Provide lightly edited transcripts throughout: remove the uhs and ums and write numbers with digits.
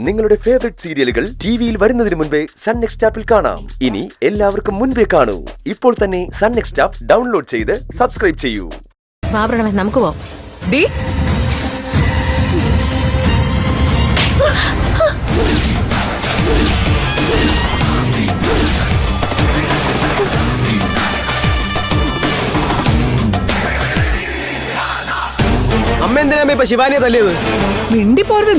നിങ്ങളുടെ ഫേവറേറ്റ് സീരിയലുകൾ ടിവിയിൽ വരുന്നതിന് മുൻപേ സൺ നെക്സ്റ്റ് ആപ്പിൽ കാണാം. ഇനി എല്ലാവർക്കും മുൻപേ കാണൂ. ഇപ്പോൾ തന്നെ സൺ നെക്സ്റ്റ് ആപ്പ് ഡൗൺലോഡ് ചെയ്ത് സബ്സ്ക്രൈബ് ചെയ്യൂ. നമുക്ക് പോവാം. അമ്മ എന്തിനാ ഇപ്പൊ ശിവാനിയെ തല്ലിയത്? മിണ്ടി പോരുത്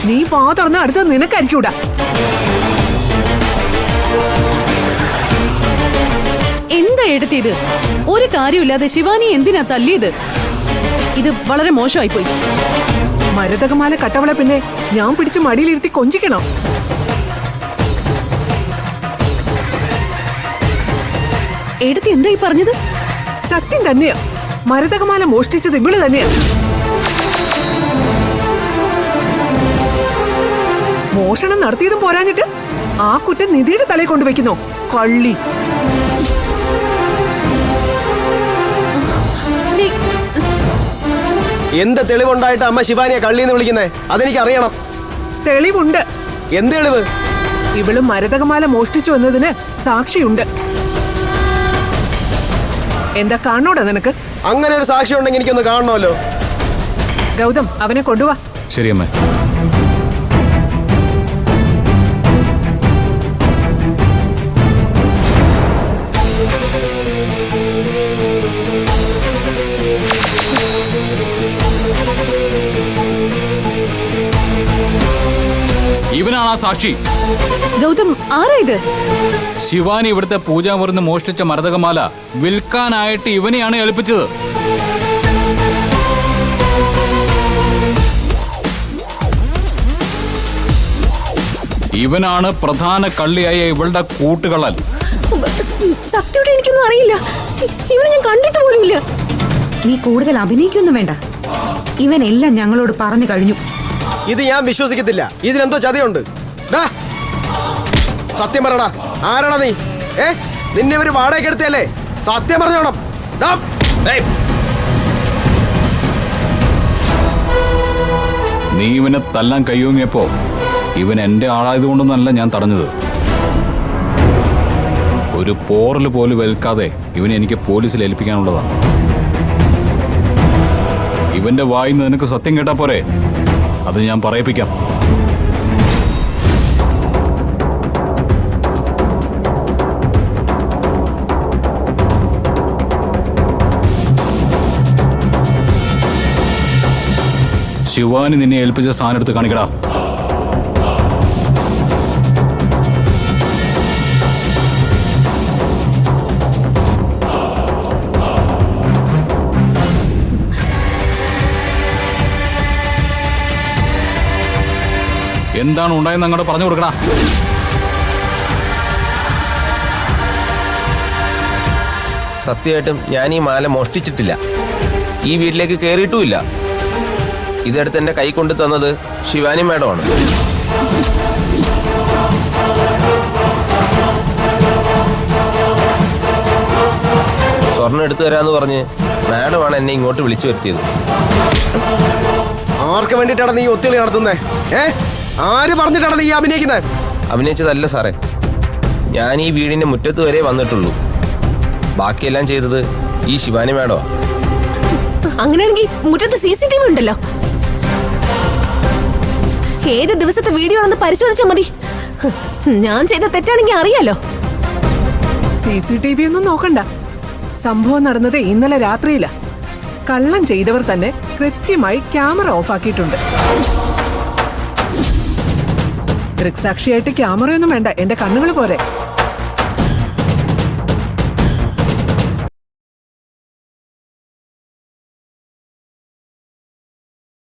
നീ വാ തുറന്ന് അടുത്തത് നിനക്കായിരിക്കൂടാ. എന്താ എടുത്തത്? ഒരു കാര്യമില്ലാതെ ശിവാനി എന്തിനാ തല്ലിയത്? ഇത് വളരെ മോശമായി പോയി. മരതകമാല കട്ടവളെ പിന്നെ ഞാൻ പിടിച്ച് മടിയിലിരുത്തി കൊഞ്ചിക്കണം. എടുത്ത് എന്തായി പറഞ്ഞത്? സത്യം തന്നെയാ. മരതകമാല മോഷ്ടിച്ചത് ഇവള് തന്നെയാ. മോഷണം നടത്തിയതും പോരാഞ്ഞിട്ട് ആ കുറ്റം നിധിയുടെ തലയിൽ കൊണ്ടുവയ്ക്കുന്നു. കള്ളി. എന്ത് തെളിവുണ്ടായിട്ട് അമ്മ ശിവാനിയെ കള്ളിന്ന് വിളിക്കുന്നേ? അതെനിക്ക് അറിയണം. തെളിവുണ്ട്. എന്ത് തെളിവ്? ഇവള് മരതകമാല മോഷ്ടിച്ചു എന്നതിന് സാക്ഷിയുണ്ട്. എന്താ കാണോടാ നിനക്ക്? അങ്ങനെ ഒരു സാക്ഷി ഉണ്ടെങ്കിൽ എനിക്കൊന്ന് കാണണമല്ലോ. ഗൗതം, അവനെ കൊണ്ടുവാ. ശരി അമ്മ. ഇവനാണ് ആ സാക്ഷി. ഗൗതം, ആരാ ഇത്? ശിവാനി ഇവിടുത്തെ പൂജാമുറിന്ന് മോഷ്ടിച്ച മരതകമാല വിൽക്കാനായിട്ട് ഇവനെയാണ് ഏൽപ്പിച്ചത്. ഇവനാണ് പ്രധാന കള്ളിയായ ഇവളുടെ കൂട്ടുകളൽ. സത്യമായിട്ട് എനിക്കൊന്നും അറിയില്ല. ഇവനെ ഞാൻ കണ്ടിട്ട് പോലുമില്ല. നീ കൂടുതൽ അഭിനയിക്കൊന്നും വേണ്ട. ഇവനെല്ലാം ഞങ്ങളോട് പറഞ്ഞു കഴിഞ്ഞു. ഇത് ഞാൻ വിശ്വസിക്കത്തില്ല. ഇതിലെന്തോ ചതിയുണ്ട്. സത്യം പറയടാ, ആരാടാ നീ? നിന്നെ ഒരു വാടകയ്ക്ക് എടുത്തല്ലേ? സത്യം പറഞ്ഞോണം. നീ ഇവനെ തല്ലാൻ കയ്യോങ്ങിയപ്പോ ഇവൻ എന്റെ ആളായതുകൊണ്ടൊന്നല്ല ഞാൻ തടഞ്ഞത്. ഒരു പോറൽ പോലും വെൽക്കാതെ ഇവനെ എനിക്ക് പോലീസിൽ ഏൽപ്പിക്കാനുള്ളതാണ്. ഇവന്റെ വായിന്ന് നിനക്ക് സത്യം കേട്ടാ പോരെ? അത് ഞാൻ പറയിപ്പിക്കാം. ശിവാനി നിന്നെ ഏൽപ്പിച്ച സാധനം എടുത്ത് കാണിക്കടാ. എന്താണ് ഉണ്ടായെന്ന് അങ്ങോട്ട് പറഞ്ഞു കൊടുക്കടാ. സത്യമായിട്ടും ഞാൻ ഈ മാല മോഷ്ടിച്ചിട്ടില്ല. ഈ വീട്ടിലേക്ക് കയറിയിട്ടുമില്ല. ഇതെടുത്ത് എന്റെ കൈ കൊണ്ടു തന്നത് ശിവാനി മാഡമാണ്. സ്വർണ്ണം എടുത്തു തരാന്ന് പറഞ്ഞ് മാഡമാണ് എന്നെ ഇങ്ങോട്ട് വിളിച്ചു വരുത്തിയത്. ആർക്ക് വേണ്ടിയിട്ടാണ് നീ ഒത്തുകളി നടത്തുന്നേ? ആര് പറഞ്ഞിട്ടാണ് നീ അഭിനയിക്കുന്നത്? അഭിനയിച്ചതല്ല സാറേ, ഞാൻ ഈ വീടിന്റെ മുറ്റത്ത് വരെ വന്നിട്ടുള്ളൂ. ബാക്കിയെല്ലാം ചെയ്തത് ഈ ശിവാനി മാഡമാ. അങ്ങനെയാണെങ്കിൽ മുറ്റത്ത് CCTV ഉണ്ടല്ലോ. ഏത് ദിവസത്തെ വീഡിയോ ആണെന്ന് പരിശോധിച്ചാൽ മതി. ഞാൻ ചെയ്ത തെറ്റാണെങ്കിൽ അറിയാലോ. CCTV ഒന്നും നോക്കണ്ട. സംഭവം നടന്നത് ഇന്നലെ രാത്രിയില. കള്ളം ചെയ്തവർ തന്നെ കൃത്യമായി ക്യാമറ ഓഫാക്കിയിട്ടുണ്ട്. ദൃക്സാക്ഷിയായിട്ട് ക്യാമറയൊന്നും വേണ്ട, എന്റെ കണ്ണുകൾ പോരെ.